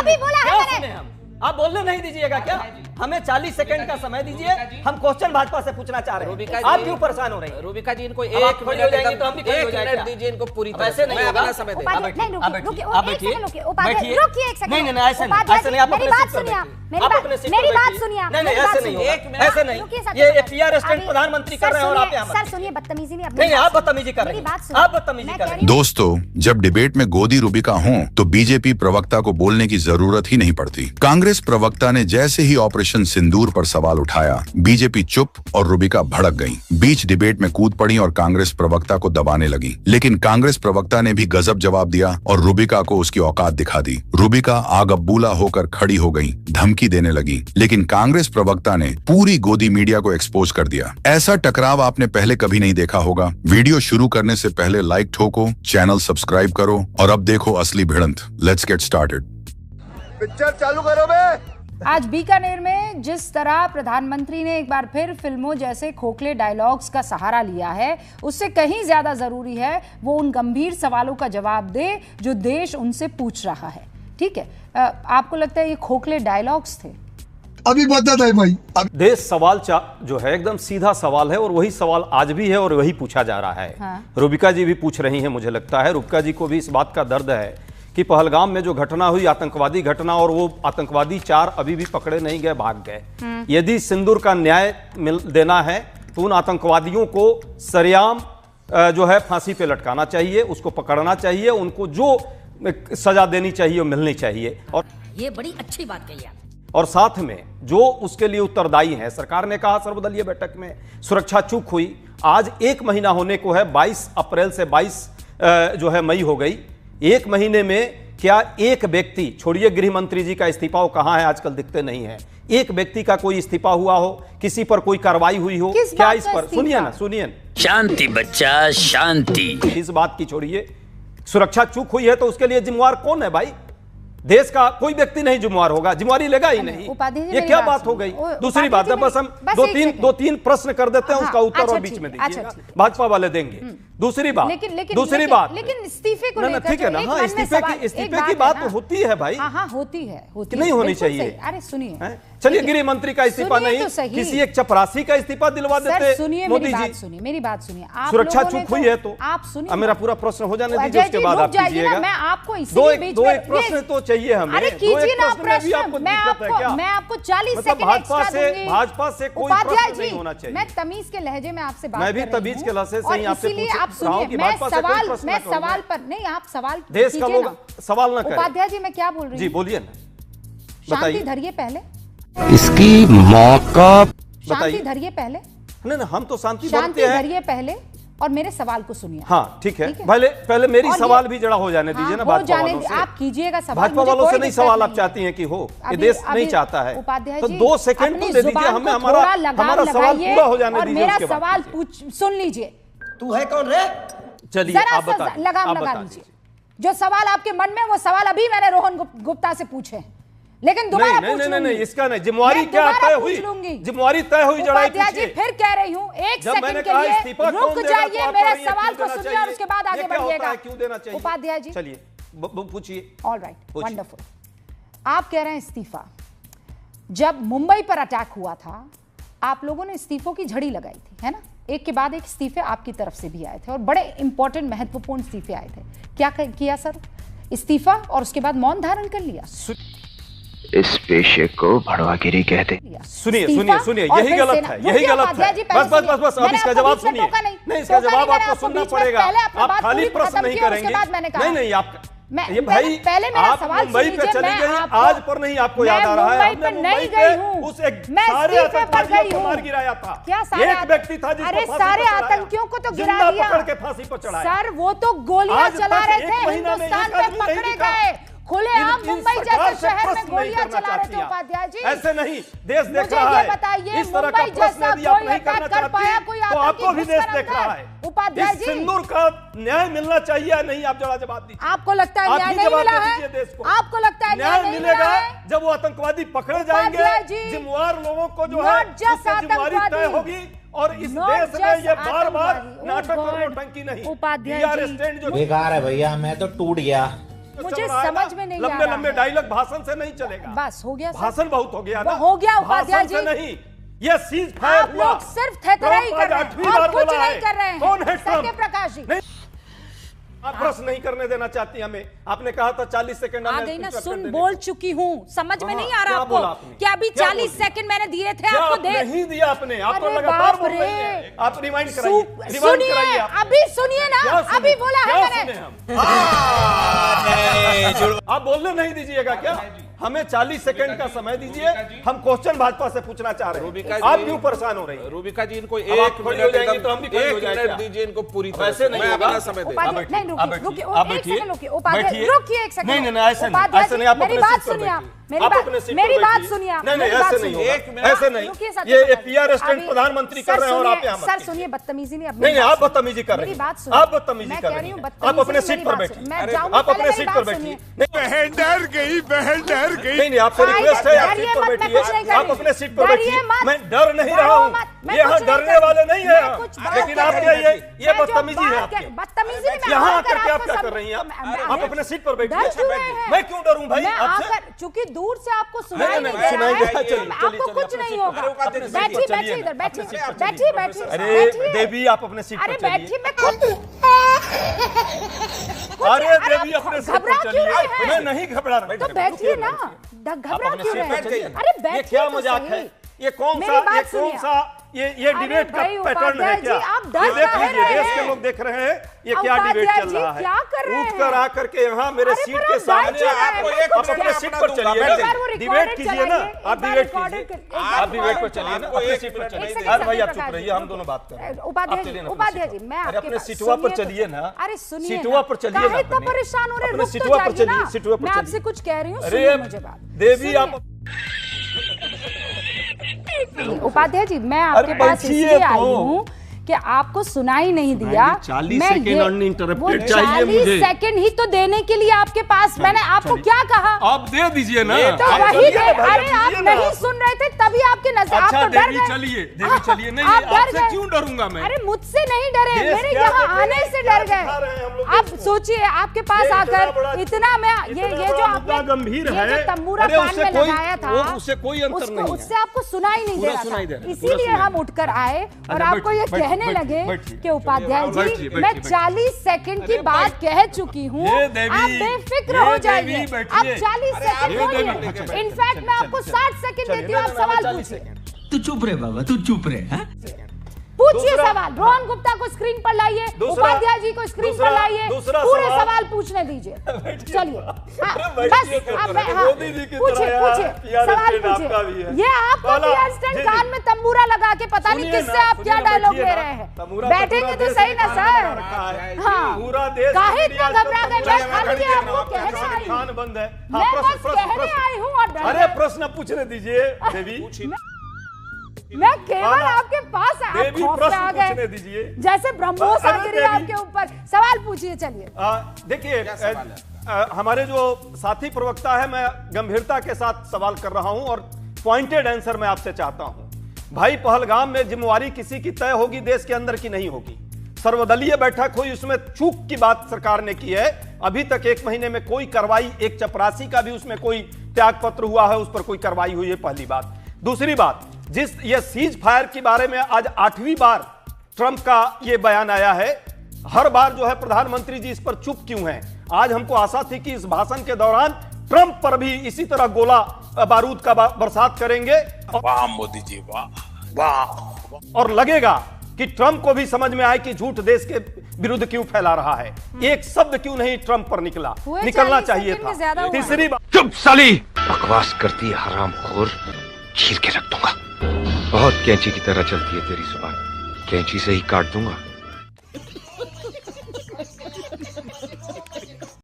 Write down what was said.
अभी बोला है मैंने। आप बोलने नहीं दीजिएगा क्या? हमें 40 सेकंड का समय दीजिए। हम क्वेश्चन भाजपा से पूछना चाह रहे हैं। आप क्यों परेशान हो रही हैं? रूबिका जी, इनको एक मिनट तो हम भी खड़े हो जाएंगे। दीजिए इनको पूरी तरह ऐसे नहीं होगा। समय दें। आप बैठिए, रुकिए, रुकिए, आप बैठिए, बैठिए, रुकिए एक सेकंड। नहीं नहीं ऐसे नहीं, ऐसे नहीं। आप मेरी बात सुनिए, मेरी बात सुनिए। नहीं नहीं ऐसे नहीं होगा, ऐसे नहीं। ये पीआर स्टैंड प्रधानमंत्री कर रहे हैं और आप यहाँ सर सुनिए, बदतमीजी नहीं। नहीं, आप बदतमीजी कर रहे हैं, आप बदतमीजी कर रहे हैं। दोस्तों, जब डिबेट में गोदी रूबिका हों तो बीजेपी प्रवक्ता को बोलने की जरूरत ही नहीं पड़ती। कांग्रेस प्रवक्ता ने जैसे ही ऑपरेशन सिंदूर पर सवाल उठाया, बीजेपी चुप और रूबिका भड़क गईं। बीच डिबेट में कूद पड़ी और कांग्रेस प्रवक्ता को दबाने लगी। लेकिन कांग्रेस प्रवक्ता ने भी गजब जवाब दिया और रूबिका को उसकी औकात दिखा दी। रूबिका आगबूला होकर खड़ी हो गई, धमकी देने लगी। लेकिन कांग्रेस प्रवक्ता ने पूरी गोदी मीडिया को एक्सपोज कर दिया। ऐसा टकराव आपने पहले कभी नहीं देखा होगा। वीडियो शुरू करने से पहले लाइक ठोको, चैनल सब्सक्राइब करो और अब देखो असली भिड़ंत। Let's get started. पिक्चर चालू करो बे। आज बीकानेर में जिस तरह प्रधानमंत्री ने एक बार फिर फिल्मों जैसे खोखले डायलॉग्स का सहारा लिया है, उससे कहीं ज्यादा जरूरी है वो उन गंभीर सवालों का जवाब दे जो देश उनसे पूछ रहा है। ठीक है, आपको लगता है ये खोखले डायलॉग्स थे? अभी बता दे भाई। देश सवाल जो है एकदम सीधा सवाल है और वही सवाल आज भी है और वही पूछा जा रहा है। हाँ। रूबिका जी भी पूछ रही हैं, मुझे लगता है रूबिका जी को भी इस बात का दर्द है कि पहलगाम में जो घटना हुई, आतंकवादी घटना, और वो आतंकवादी 4 अभी भी पकड़े नहीं गए, भाग गए। यदि सिंदूर का न्याय देना है तो उन आतंकवादियों को सरेआम जो है फांसी पे लटकाना चाहिए, उसको पकड़ना चाहिए, उनको जो सजा देनी चाहिए वो मिलनी चाहिए। और ये बड़ी अच्छी बात कही आप। और साथ में जो उसके लिए उत्तरदायी है, सरकार ने कहा सर्वदलीय बैठक में सुरक्षा चूक हुई। आज 1 महीना होने को है, 22 अप्रैल से 22 जो है मई हो गई। 1 महीने में क्या एक व्यक्ति, छोड़िए गृह मंत्री जी का इस्तीफा, वो कहां है आजकल, दिखते नहीं है, एक व्यक्ति का कोई इस्तीफा हुआ हो, किसी पर कोई कार्रवाई हुई हो क्या? इस पर सुनिए ना, सुनिए। शांति बच्चा शांति। इस बात की छोड़िए, सुरक्षा चूक हुई है तो उसके लिए जिम्मेवार कौन है भाई? देश का कोई व्यक्ति नहीं जिम्मेवार होगा, जिम्मेवारी लेगा ही नहीं। ये क्या बात हो गई? दूसरी बात है, बस हम दो तीन प्रश्न कर देते हैं, उसका उत्तर और बीच में दीजिएगा, भाजपा वाले देंगे। दूसरी बात, लेकिन इस्तीफे को लेकर ठीक है ना, हाँ, इस्तीफे की बात होती है भाई। हाँ, होती है, नहीं होनी चाहिए। अरे सुनिए, चलिए गृह मंत्री का इस्तीफा नहीं, किसी एक चपरासी का इस्तीफा दिलवा देते मोदी जी। मेरी बात सुनिए। सुरक्षा चूक हुई है तो आप सुनिए, मेरा पूरा प्रश्न हो जाने दीजिए, उसके बाद आप कीजिएगा। मैं आपको दो एक प्रश्न तो चाहिए हमें। अरे कीजिए ना प्रश्न, मैं आपको 40 सेकंड एक्स्ट्रा दूंगी। भाजपा से कोई प्रश्न नहीं होना चाहिए। मैं तमीज के लहजे में आपसे बात कर मैं रही भी हूं, तमीज के लहजे से ही आपसे पूछ आप रहा हूं कि भाजपा से कोई प्रश्न मैं सवाल पर नहीं, आप सवाल देश का लोग सवाल ना करें। उपाध्याय जी, मैं क्या बोल रही हूं? जी बोलिए ना, शांति धरिए पहले, इसकी मौका शांति धरिए पहले। नहीं, हम तो शांति धरिए पहले और मेरे सवाल को सुनिए। हाँ ठीक है, पहले मेरी सवाल भी जड़ा हो जाने दीजिए ना भाजपा वालों से। आप कीजिएगा सवाल, भाजपा वालों से नहीं सवाल आप चाहती हैं कि हो, ये देश नहीं चाहता है। तो 2 सेकंड तो दे दीजिए हमें, हमारा सवाल पूरा हो जाने दीजिए। मेरा सवाल सुन लीजिए। तू है कौन रे? चलिए आप बता, लगाम लगा लीजिए। जो सवाल आपके मन में, वो सवाल अभी मैंने रोहन गुप्ता से पूछे हैं, लेकिन दोबारा पूछ लूंगी। नहीं, इसका नहीं, जिम्मेवारी क्या तय हुई? जिम्मेवारी तय हुई, जरा उपाध्याय जी फिर कह रही हूँ, 1 सेकंड के लिए रुक जाइए, मेरे सवाल को सुनिए और उसके बाद आगे बढ़िएगा। क्यों देना चाहिए उपाध्याय जी? चलिए पूछिए। Alright, wonderful. आप कह रहे हैं इस्तीफा। जब मुंबई पर अटैक हुआ था, आप लोगों ने इस्तीफों की झड़ी लगाई थी, है ना? एक के बाद एक इस्तीफे आपकी तरफ से भी आए थे और बड़े इंपॉर्टेंट महत्वपूर्ण इस्तीफे आए थे। क्या किया सर? इस्तीफा और उसके बाद मौन धारण कर लिया। इस पेशे को भड़वागिरी कहते। सुनिए, यही गलत है, यही गलत है। बस अब इसका जवाब सुनिए। नहीं, इसका जवाब आपको सुनना पड़ेगा। आप खाली प्रश्न नहीं करेंगे। नहीं, आप ये भाई, पहले मेरा आप सवाल मुंबई पे चली गई, आज पर नहीं आपको याद आ रहा है? मैं नहीं गई हूँ, उस एक सारे आतंकवादियों को मार गिराया था। एक व्यक्ति था जिसको अरे सारे आतंकियों को तो गिरा दिया, पकड़ के फांसी पर चढ़ाया। सर वो तो गोलियां चला रहे थे, हिंदुस्तान पे पकड़े गए, खुलेआम मुंबई जैसे शहर में गोलियां चला रहे थे। उपाध्याय जी ऐसे नहीं, देश देख रहा है। बताइए, इस तरह का प्रश्न यदि आप नहीं करना चाहती तो आपको भी देश देख रहा है। उपाध्याय जी, सिंदूर का न्याय मिलना चाहिए या नहीं, आप जरा जवाब दीजिए। आपको लगता है न्याय नहीं मिला है? आपको लगता है न्याय मिलेगा जब वो आतंकवादी पकड़े जाएंगे, जिम्मेवार लोगों को जो है उससे जिम्मेवारी तय होगी। और इस देश में ये बार-बार नाटक और नौटंकी नहीं। उपाध्याय बेकार है भैया, मैं तो टूट गया। मुझे समझ में नहीं आ लंबे रहा लंबे है। डायलॉग भाषण से नहीं चलेगा। बस हो गया सर। भाषण बहुत हो गया ना। हो गया उपाध्याय भाषण से जी। नहीं, ये सीज फायर आप हुआ। लोग सिर्फ थेथराई ट्रम्प कर आज रहे आठवीं हैं और बार कुछ बोला नहीं कर रहे हैं। कौन है ट्रम्प? सत्यप्रकाश जी, नहीं, आप प्रश्न नहीं करने देना चाहती हमें। आपने कहा था 40 सेकंड आ गई ना, सुन बोल चुकी हूँ, समझ में नहीं आ रहा क्या आपको बोला आपने? कि अभी क्या 40 बोली? सेकंड मैंने दिए थे क्या आपको आप नहीं दिया आपने? आप तो अरे लगातार बाप बोल रही रे। हैं। आप रिमाइंड कराइए, रिमाइंड सुनिए, कराइए आप। अभी सुनिए ना, क्या सुने? अभी बोला है क्या मैंने। सुने हम? आप बोलने नहीं दीजिएगा क्या? हमें 40 सेकंड का समय दीजिए, हम क्वेश्चन भाजपा से पूछना चाह रहे हैं। आप क्यों परेशान हो रही हैं? रूबिका जी, इनको अब आप एक खड़ी मिनट हो जाएंगी तो हम भी खड़ी हो एक जाएंगे मिनट क्या? दीजिए इनको पूरी तरह वैसे से। नहीं मैं होगा। अपना समय दे उपाध्याय, नहीं आप रुकिए, बैठिए, रुकिए, आप एक बैठिए, सेकंड रुकिए, उपाध्याय, बैठिए। रुकिए एक सेकंड। नहीं, नहीं, ऐसे नहीं, उपाध्याय ऐसे जी, नहीं, आप मेरी अपने बात सीट पर सुनिए आप, बैठिए। मेरी आप बात, अपने सीट मेरी पर बात बैठिए। सुनिए आप, नहीं, नहीं, मेरी बात ऐसे नहीं सुनिए। होगा, ऐसे नहीं। रुकिए ये सत्यप्रकाश पीआर जी, स्टैंड अभी- प्रधानमंत्री कर सर रहे हैं और आप सुनिए, यहाँ मत सर कीजिए। सुनिए, बदतमीजी नहीं, नहीं, आप बदतमीजी कर रही मेरी हैं। बात सुनिए। आप बदतमीजी मैं कर कह रही रही हूँ, हैं। बदतमीजी आप अपने नहीं, सीट मेरी पर बात बैठिए। सुनिए। मैं जाऊंगी, आप पहले अपने मेरी सीट बात पर बैठिए। सुनिए। बहन डर गई, बहन डर गई। नहीं, नहीं, आपसे रिक्वेस्ट है, आप डरिए सीट पर मत, मैं बैठिए। कुछ नहीं कर आप रही। अपने सीट पर डरिए बैठिए। मत। मैं डर नहीं डरो रहा हूँ। मत, मैं यहाँ कुछ नहीं डरने कर रही। वाले नहीं मैं हैं। कुछ बात लेकिन कर आपके रही हूँ। ये मैं जो बदतमीजी है बात आपकी। कर- बदतमीजी नहीं, मैं यहाँ आकर आकर के आप आपको क्या सब- कर रही हैं? मैं- आप अपने सीट पर बैठिए। डर क्यों रहे हैं? मैं क्यों डरूं भाई मैं आपसे? आकर, चूंकि दूर से आपको सुनाई नहीं, नहीं नहीं, दे सुनाई रहा दे है, रहा है, चलिए, तो चलिए, आपको चलिए, कुछ अपने नहीं सीट पर- होगा। अपने सीट पर बैठिए, चलिए बैठिए ना, इधर, बैठिए, अपने सीट पर बैठिए, चलिए। बैठिए, अरे बैठिए। देवी, आप अपने सीट अरे पर चलिए। बैठिए, मैं खुद अरे देवी, अपने सीट घबरा पर क्यों रहे चलिए। हैं? मैं नहीं घबरा रहा। तो बैठिए ना, घबरा अपने क्यों सीट पर रहे चलिए। हैं? अरे बैठिए ये क्या तो मजाक सही। है? ये कौन मेरी सा बात ये कौन सुनिए। सा ये डिबेट का भाई, पैटर्न है उपाध्याय क्या? जी, आप डर ये देख काहे लीजिए, रहे देश के हैं? लोग देख रहे हैं ये क्या उपाध्याय डिबेट चल जी, रहा है। क्या कर रहे उठ हैं? कर आकर के यहाँ मेरे अरे सीट पर के आप सामने बैठ जाइए, आपको मैं आप कुछ अपने नहीं सीट अपना पर दूंगा, चलिए बैठ ना। जाइए। डिबेट कीजिए ना, आप डिबेट रिकॉर्डेड कीजिए। आप डिबेट पर चलिए ना, अपने सीट पर चलिए। अरे भाई, आप चुप रहिए, हम दोनों बात कर रहे हैं। उपाध्याय जी, उपाध्याय जी, मैं अरे आपके अपने पास- सीटवा पर सुनिए तो चलिए सही। ना। अरे सुनिए सीटवा पर चलिए ना, काहे इतना अपने। परेशान हो रहे हैं? अपने रुक तो सीटवा पर जाइए चलिए, ना। सीटवा पर मैं चलिए। आपसे कुछ कह रही हूँ, अरे सुनिए मुझे बात। देवी, आप उपाध्याय जी, मैं आपके अरे पास बैठिए इसलिए तो। आई हूँ कि आपको सुनाई नहीं दिया। 40 मैं सेकंड ये- uninterrupted वो चाहिए 40 मुझे। सेकंड ही तो देने के लिए आपके पास मैंने आपको क्या कहा? आप दे दीजिए ना। तो आप वही चलिए दे, ना भाई, अरे आप दीजिए ना। नहीं सुन रहे थे तभी आपके नजर, आप अच्छा तो डर देवी गए। चलिए, देवी चलिए। नहीं, आप डर आपसे गए। क्यों डरूंगा मैं? अरे मुझसे नहीं डरे, देश मेरे क्या यहाँ देख रहे आने हैं, से क्या डर दिखा रहे हैं हम लोग गए। आप देश को? सोचिए, आपके पास ये इतना आकर बड़ा- इतना मैं ये इतना जो बड़ा आपने मुद्दा गंभीर ये जो है। तंबूरा अरे कान उससे में कोई- लगाया था, वो उससे कोई अंतर नहीं है। उससे आपको सुनाई नहीं दे पूरा रहा सुनाई दे रहा था, है, पूरा इसीलिए सुनाई हम उठकर आए और अच्छा, आपको ये बैठिए, कहने बैठिए, लगे बैठिए। कि उपाध्याय जी, बैठिए, मैं बैठिए, 40 सेकंड की बात कह चुकी हूँ, ये देवी, आप बेफिक्र ये हो देवी, जाइए। बैठिए। आप 40 अरे आप सेकंड ये बोलिए। देवी, चलिए, इनफैक्ट मैं आपको 60 सेकंड देती हूँ, आप सवाल पूछिए। तू चुप रे बाबा, तू चुप रे। हाँ? पूछिए दूसरा- सवाल। रोहन गुप्ता को स्क्रीन पर लाइए, दूसरा- उपाध्याय जी को स्क्रीन पर दूसरा- लाइए, दूसरा पूरे सवाल- सवाल पूछने दीजिए। चलिए, हाँ, बैठिए बस तो अब जरा, मैं- हाँ, मोदी जी की पूछिए, तरह पूछिए, यार, PR सवाल स्टैंड आपका भी पूछिए। है। ये आपको पहला- PR स्टैंड जी, कान जी। में तंबूरा लगा के पता नहीं सुनिए किससे ना, आप क्या सुनिए, डायलॉग बैठिए ले ना। रहे हैं। तंबूरा तो बैठेंगे पूरा तो देश सही ना में खान सर। रखा है। हाँ, पूरा देश काहे मीडिया इतना आज घबरा तक गए? मैं तंबूरा खाली लगा आपको के कहने आई हूँ। खान बंद है। मैं हाँ, बस कहने आई हूँ और डर अरे गए। प्रश्न पूछने दीजिए देवी। मैं केवल आपके पास आप देवी, खौफ में प्रश्न आ पूछने गए, दीजिए। जैसे ब्रह्मोस आ अरे गिरी देवी। आपके ऊपर। सवाल पूछिए, चलिए। देखिए, क्या सवाल हमारे जो साथी प्रवक्ता है, मैं गंभीरता के साथ सवाल कर रहा हूं और पॉइंटेड आंसर मैं आपसे चाहता हूं। भाई, पहलगाम में जिम्मेवारी किसी की तय होगी देश के अंदर की नहीं होगी। सर्वदलीय बैठक हुई, उसमें चूक की बात सरकार ने की है। अभी तक 1 महीने में कोई कार्रवाई, एक चपरासी का भी उसमें कोई त्याग पत्र हुआ है, उस पर कोई कार्रवाई हुई है, पहली बात। दूसरी बात, जिस ये सीज फायर के बारे में आज 8वीं बार ट्रंप का ये बयान आया है। हर बार जो है प्रधानमंत्री जी इस पर चुप क्यों हैं? आज हमको आशा थी कि इस भाषण के दौरान ट्रंप पर भी इसी तरह गोला बारूद का बरसात करेंगे। वाह मोदी जी, वाह वाह। और लगेगा कि ट्रंप को भी समझ में आए कि झूठ देश के विरुद्ध क्यों फैला रहा है। एक शब्द क्यों नहीं ट्रंप पर निकला, हुए निकलना 40 चाहिए सेकंड में ज्यादा था। हुआ है। तीसरी बात, चुप साली, बकवास करती है हरामखोर, चीर के रख दूंगा। बहुत कैंची की तरह चलती है तेरी जुबान, कैंची से ही काट दूंगा।